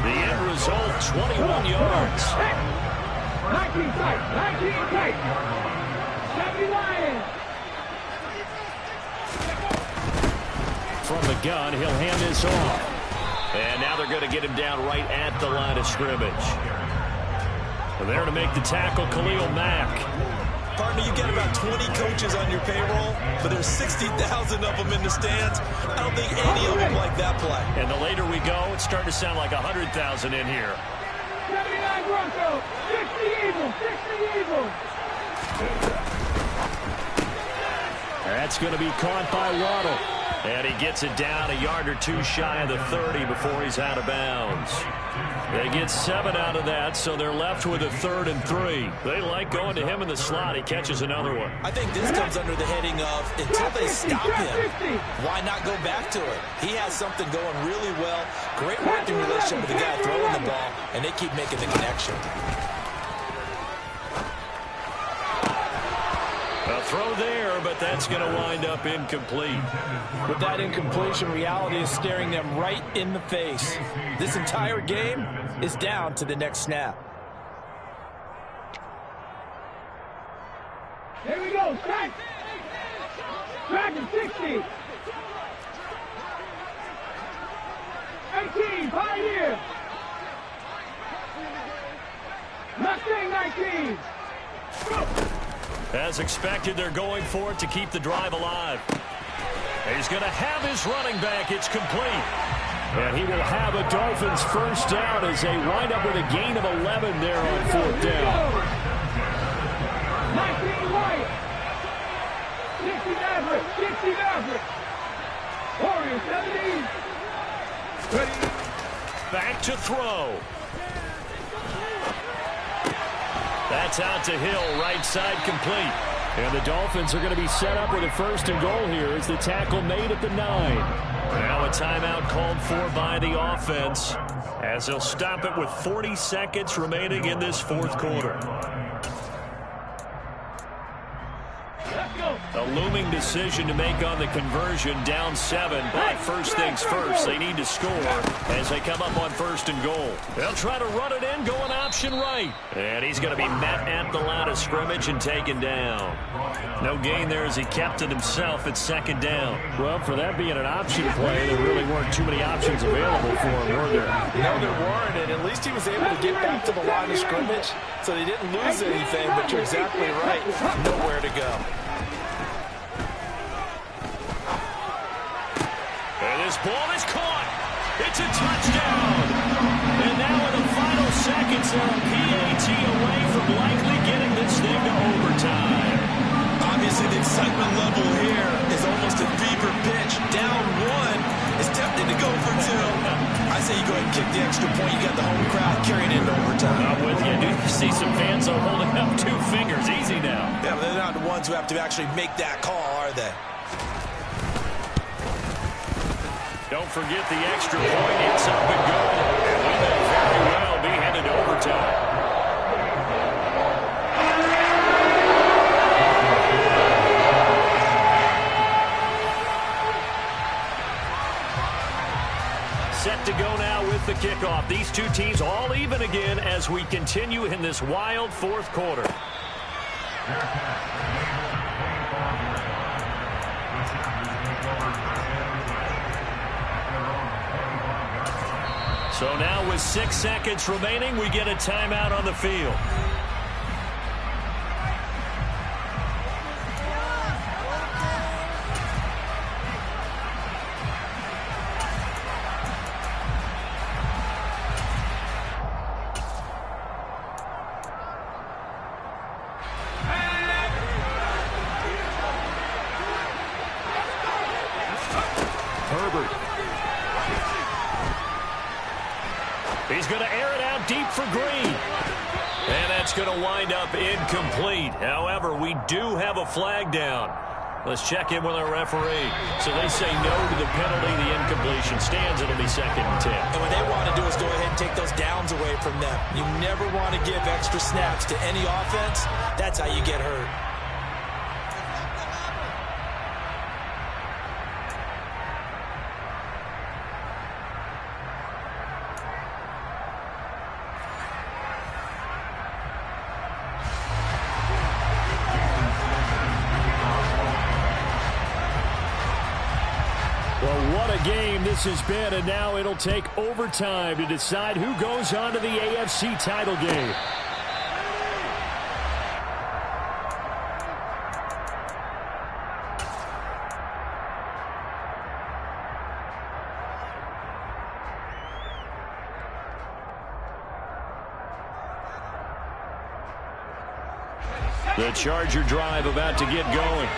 The end result, 21 yards. 19 tight, 19 tight. 70 Lions. From the gun, he'll hand this off. And now they're going to get him down right at the line of scrimmage. There to make the tackle, Khalil Mack. Partner, you get about 20 coaches on your payroll, but there's 60,000 of them in the stands. I don't think any of them like that play. And the later we go, it's starting to sound like 100,000 in here. 79 Broncos, 60 Eagles, 60 Eagles. That's going to be caught by Waddle. And he gets it down a yard or two shy of the 30 before he's out of bounds. They get 7 out of that, so they're left with a 3rd and 3. They like going to him in the slot. He catches another one. I think this comes under the heading of, until they stop him, why not go back to it? He has something going really well. Great working relationship with the guy throwing the ball, and they keep making the connection. A throw there, but that's going to wind up incomplete. With that incompletion, reality is staring them right in the face. This entire game is down to the next snap. Here we go, strike. Dragon 60. 18, Pioneer. Mustang 19. Go. As expected, they're going for it to keep the drive alive. He's going to have his running back. It's complete. And he will have a Dolphins first down as they wind up with a gain of 11 there on 4th down. 19 White. 60 Maverick. 60 Maverick. Warrior 70. Ready. Back to throw. That's out to Hill, right side complete. And the Dolphins are going to be set up with a 1st and goal here as the tackle made at the 9. Now a timeout called for by the offense as they'll stop it with 40 seconds remaining in this 4th quarter. A looming decision to make on the conversion, down 7. But first things first, they need to score as they come up on 1st and goal. They'll try to run it in, going option right. And he's going to be met at the line of scrimmage and taken down. No gain there as he kept it himself at 2nd down. Well, for that being an option play, there really weren't too many options available for him, were there? No, there weren't, and at least he was able to get back to the line of scrimmage, so they didn't lose anything, but you're exactly right. Nowhere to go. And this ball is caught. It's a touchdown. And now in the final seconds, they're a PAT away from likely getting this thing to overtime. Obviously, the excitement level here is almost a fever pitch. Down 1 is tempted to go for 2. I say you go ahead and kick the extra point. You got the home crowd carrying into overtime. I'm with you. Do you see some fans are holding up 2 fingers? Easy now. Yeah, but they're not the ones who have to actually make that call, are they? Don't forget the extra point. It's up and good. And we may very well be headed to overtime. Set to go now with the kickoff. These two teams all even again as we continue in this wild 4th quarter. So now with 6 seconds remaining, we get a timeout on the field. He's going to air it out deep for Green. And that's going to wind up incomplete. However, we do have a flag down. Let's check in with our referee. So they say no to the penalty. The incompletion stands. It'll be 2nd and 10. And what they want to do is go ahead and take those downs away from them. You never want to give extra snaps to any offense. That's how you get hurt. Game this has been, and now it'll take overtime to decide who goes on to the AFC title game. The Charger drive about to get going.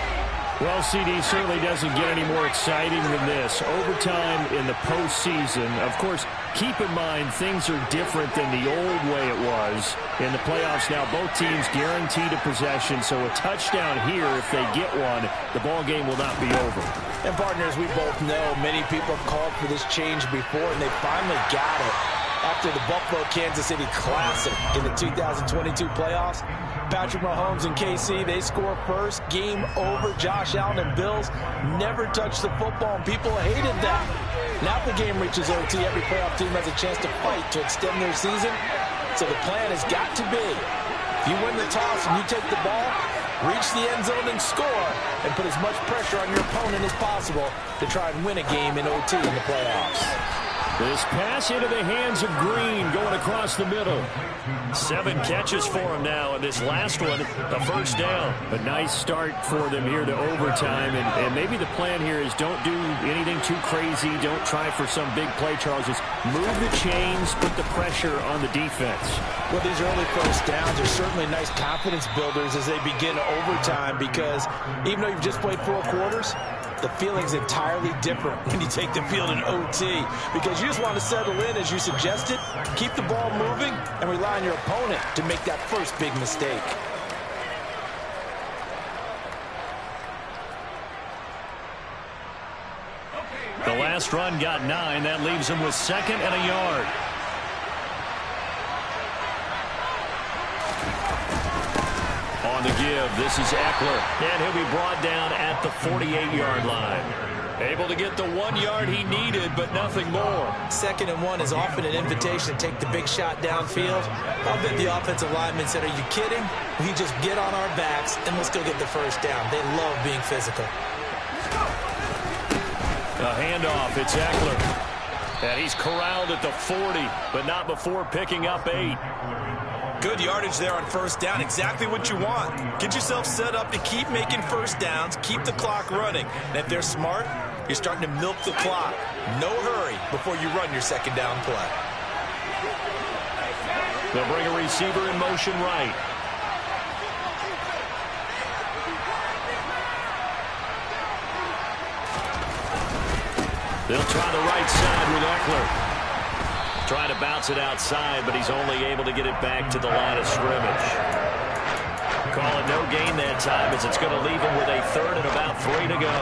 Well, CD, certainly doesn't get any more exciting than this. Overtime in the postseason. Of course, keep in mind things are different than the old way it was. In the playoffs now, both teams guaranteed a possession, so a touchdown here, if they get one, the ball game will not be over. And partners, we both know many people have called for this change before, and they finally got it. After the Buffalo-Kansas City Classic in the 2022 playoffs, Patrick Mahomes and KC, they score first. Game over. Josh Allen and Bills never touched the football, and people hated that. Now if the game reaches OT, every playoff team has a chance to fight to extend their season. So the plan has got to be, if you win the toss and you take the ball, reach the end zone and score, and put as much pressure on your opponent as possible to try and win a game in OT in the playoffs. This pass into the hands of Green going across the middle. 7 catches for him now, and this last one, a first down. A nice start for them here to overtime, and maybe the plan here is don't do anything too crazy. Don't try for some big play, Charles. Just move the chains, put the pressure on the defense. Well, these early first downs are certainly nice confidence builders as they begin overtime, because even though you've just played 4 quarters, the feeling's entirely different when you take the field in OT, because you just want to settle in, as you suggested, keep the ball moving, and rely on your opponent to make that first big mistake. The last run got 9. That leaves him with 2nd and a yard. On the give, this is Eckler, and he'll be brought down at the 48-yard line. Able to get the 1 yard he needed, but nothing more. 2nd and 1 is often an invitation to take the big shot downfield. I'll bet the offensive lineman said, are you kidding? We just get on our backs, and let's go get the first down. They love being physical. A handoff, it's Eckler. And he's corralled at the 40, but not before picking up 8. Good yardage there on first down. Exactly what you want. Get yourself set up to keep making first downs, keep the clock running. And if they're smart, you're starting to milk the clock. No hurry before you run your second down play. They'll bring a receiver in motion right. They'll try the right side with Eckler. Trying to bounce it outside, but he's only able to get it back to the line of scrimmage. Call it no gain that time, as it's going to leave him with a 3rd and about 3 to go.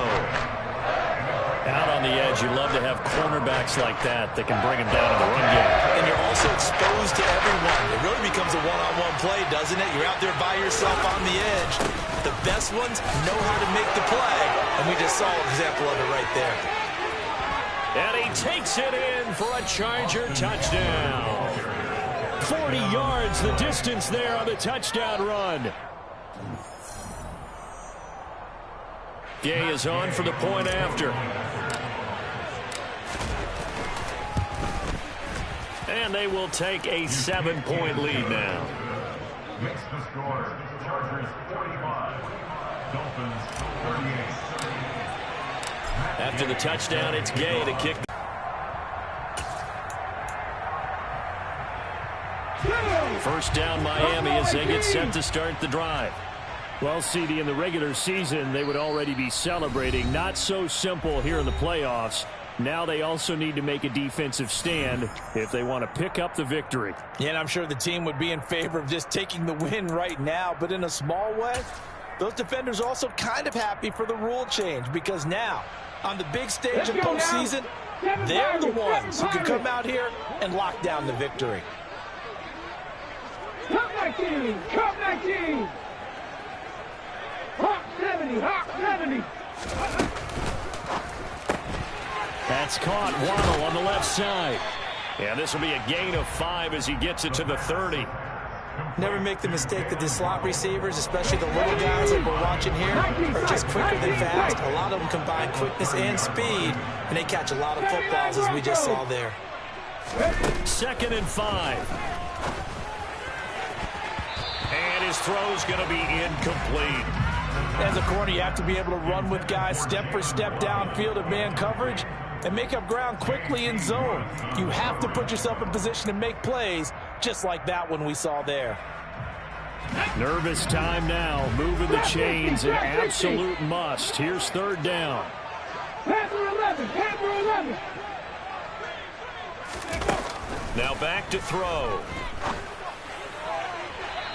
Out on the edge, you love to have cornerbacks like that can bring him down in the run game. And you're also exposed to everyone. It really becomes a one-on-one play, doesn't it? You're out there by yourself on the edge. The best ones know how to make the play, and we just saw an example of it right there. And he takes it in for a Charger touchdown. 40 yards, the distance there on the touchdown run. Gay is on for the point after. And they will take a 7-point lead now. Makes the score. Chargers 45, Dolphins 38. After the touchdown, it's Gay to kick. First down, Miami, as they get set to start the drive. Well, CD, in the regular season, they would already be celebrating. Not so simple here in the playoffs. Now they also need to make a defensive stand if they want to pick up the victory. Yeah, and I'm sure the team would be in favor of just taking the win right now, but in a small way, those defenders are also kind of happy for the rule change because now, on the big stage of postseason, they're the ones who can come out here and lock down the victory. Hawk 19! Hawk 19! Hawk 70! Hawk 70! That's caught. Waddle on the left side. And this will be a gain of 5 as he gets it to the 30. Never make the mistake that the slot receivers, especially the little guys like we're watching here, are just quicker than fast. A lot of them combine quickness and speed, and they catch a lot of footballs as we just saw there. 2nd and 5. And his throw's going to be incomplete. As a corner, you have to be able to run with guys step for step downfield in man coverage and make up ground quickly in zone. You have to put yourself in position to make plays, just like that one we saw there. Nervous time now, moving the chains, an absolute must. Here's 3rd down. Panther 11! Panther 11! Now back to throw.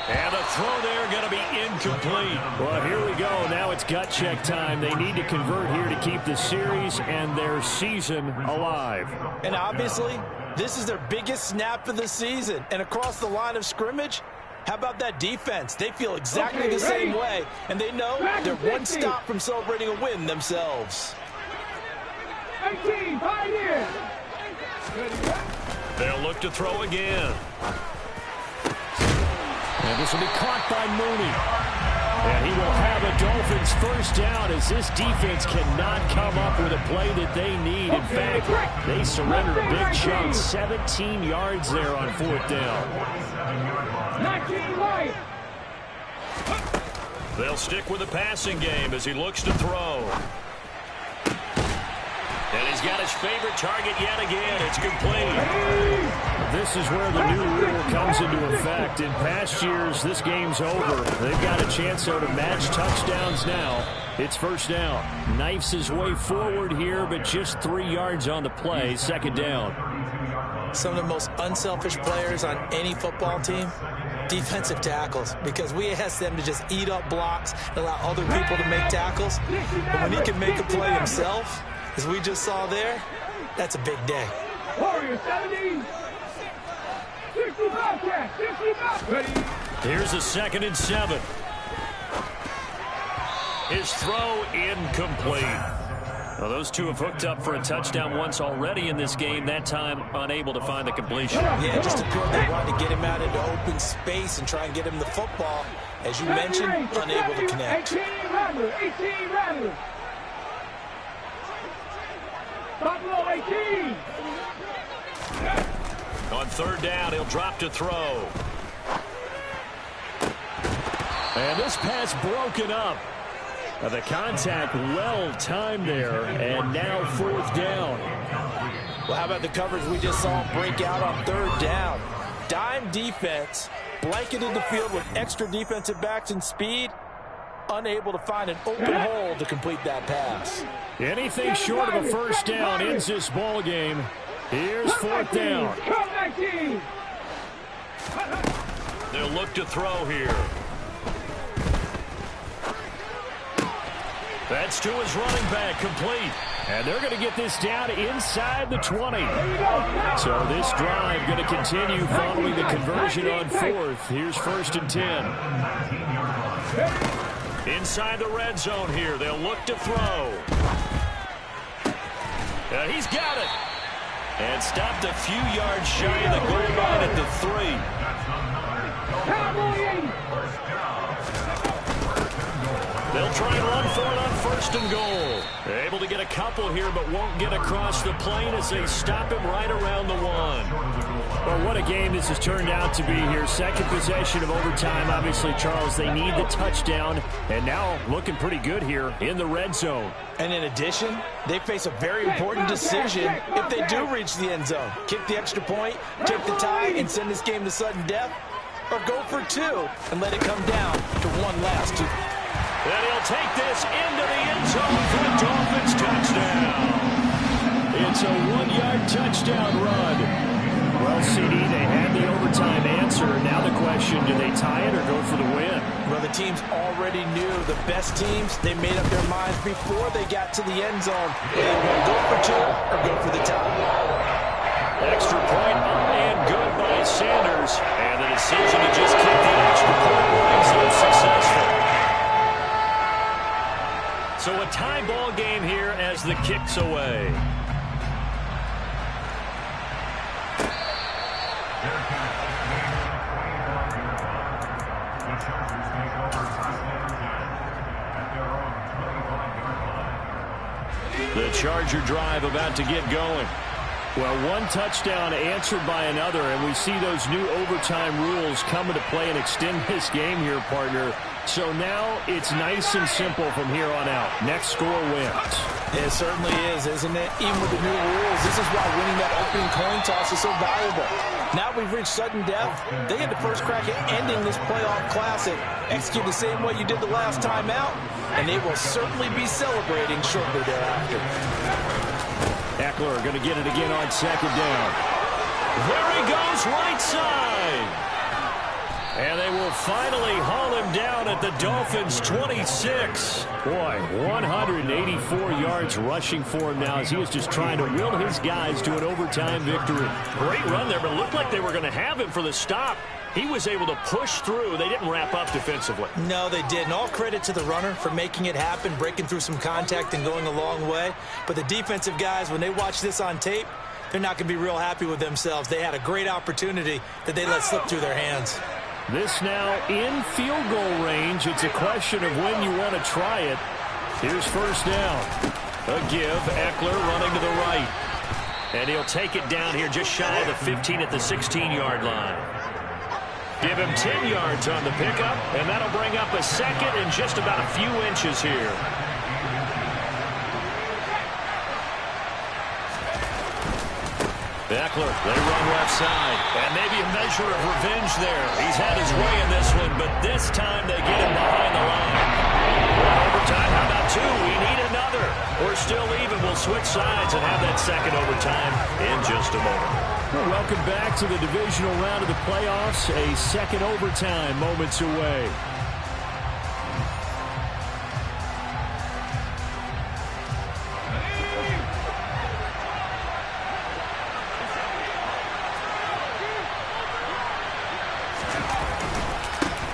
And a throw there going to be incomplete. Well, here we go. Now it's gut check time. They need to convert here to keep the series and their season alive. And obviously, this is their biggest snap of the season. And across the line of scrimmage, how about that defense? They feel exactly the same way, and they know they're one stop from celebrating a win themselves. 18, Pioneer! They'll look to throw again. And this will be caught by Mooney. And he will have a Dolphins first down as this defense cannot come up with a play that they need. In fact, they surrender a big chunk, 17 yards there on 4th down. 19 White! They'll stick with the passing game as he looks to throw. And he's got his favorite target yet again. It's complete. This is where the new rule comes into effect. In past years, this game's over. They've got a chance, though, to match touchdowns now. It's 1st down. Knifes his way forward here, but just 3 yards on the play. 2nd down. Some of the most unselfish players on any football team, defensive tackles, because we ask them to just eat up blocks and allow other people to make tackles. But when he can make a play himself, as we just saw there, that's a big day. Warrior 70! 60 Bobcat! 60 Bobcat! Here's a 2nd and 7. His throw incomplete. Well, those two have hooked up for a touchdown once already in this game, that time unable to find the completion. Yeah, just appeared they wanted to get him out into open space and try and get him the football. As you mentioned, unable to connect. 18 Rattler! 18 Rattler! Buffalo 18! On 3rd down, he'll drop to throw. And this pass broken up. The contact well timed there, and now 4th down. Well, how about the coverage we just saw break out on 3rd down? Dime defense, blanketed the field with extra defensive backs and speed, unable to find an open hole to complete that pass. Anything short of a 1st down ends this ball game. Here's 4th down. They'll look to throw here. That's to his running back, complete. And they're going to get this down inside the 20. So this drive going to continue following the conversion on 4th. Here's 1st and 10. Inside the red zone here. They'll look to throw. He's got it. And stopped a few yards shy of the goal line at the 3. They'll try and run for it on 1st and goal. They're able to get a couple here, but won't get across the plane as they stop him right around the 1. Well, what a game this has turned out to be here. 2nd possession of overtime. Obviously, Charles, they need the touchdown, and now looking pretty good here in the red zone. And in addition, they face a very important decision if they do reach the end zone. Kick the extra point, take the tie, and send this game to sudden death, or go for 2 and let it come down to one last 2. And he'll take this into the end zone for a Dolphins touchdown. It's a 1-yard touchdown run. Well, CD, they had the overtime answer. Now the question, do they tie it or go for the win? Well, the teams already knew. The best teams, they made up their minds before they got to the end zone. They were going to go for 2 or go for the tie. Extra point up and good by Sanders. And the decision to just kick the extra point rings unsuccessful. So a tie ball game here as the kick's away. The Charger drive about to get going. Well, one touchdown answered by another, and we see those new overtime rules come into play and extend this game here, partner. So now it's nice and simple from here on out. Next score wins. It certainly is, isn't it? Even with the new rules, this is why winning that opening coin toss is so valuable. Now we've reached sudden death. They get the first crack at ending this playoff classic. Execute the same way you did the last time out, and they will certainly be celebrating shortly thereafter. Eckler going to get it again on second down. There he goes, right side. And they will finally haul him down at the Dolphins' 26. Boy, 184 yards rushing for him now as he is just trying to will his guys to an overtime victory. Great run there, but it looked like they were going to have him for the stop. He was able to push through. They didn't wrap up defensively. No, they didn't. All credit to the runner for making it happen, breaking through some contact and going a long way. But the defensive guys, when they watch this on tape, they're not going to be real happy with themselves. They had a great opportunity that they let slip through their hands. This now in field goal range. It's a question of when you want to try it. Here's first down. A give. Eckler running to the right. And he'll take it down here just shy of the 15 at the 16-yard line. Give him 10 yards on the pickup, and that'll bring up a second and just about a few inches here. Eckler, they run left side. And maybe a measure of revenge there. He's had his way in this one, but this time they get him behind the line. One overtime, how about 2? We need another. We're still even. We'll switch sides and have that second overtime in just a moment. Well, welcome back to the divisional round of the playoffs. A second overtime moments away.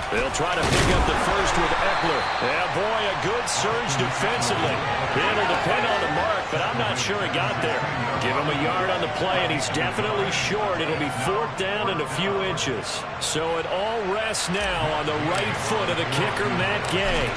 They'll try to pick up the first with Eckler. Yeah, boy, a good surge defensively. It'll depend on the mark, but I'm not sure he got there. Give him a yard on the play, and he's definitely short. It'll be 4th down and a few inches. So it all rests now on the right foot of the kicker, Matt Gay.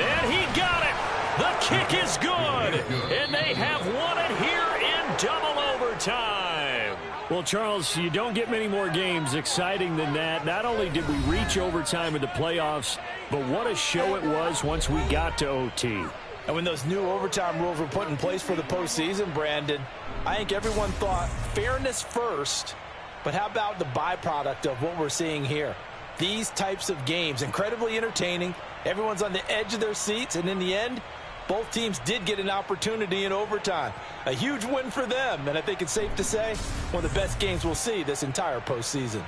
And he got it. The kick is good, and they have won it here in double overtime. Well, Charles, you don't get many more games exciting than that. Not only did we reach overtime in the playoffs, but what a show it was once we got to OT. And when those new overtime rules were put in place for the postseason, Brandon, I think everyone thought fairness first, but how about the byproduct of what we're seeing here? These types of games, incredibly entertaining. Everyone's on the edge of their seats, and in the end, both teams did get an opportunity in overtime. A huge win for them, and I think it's safe to say one of the best games we'll see this entire postseason.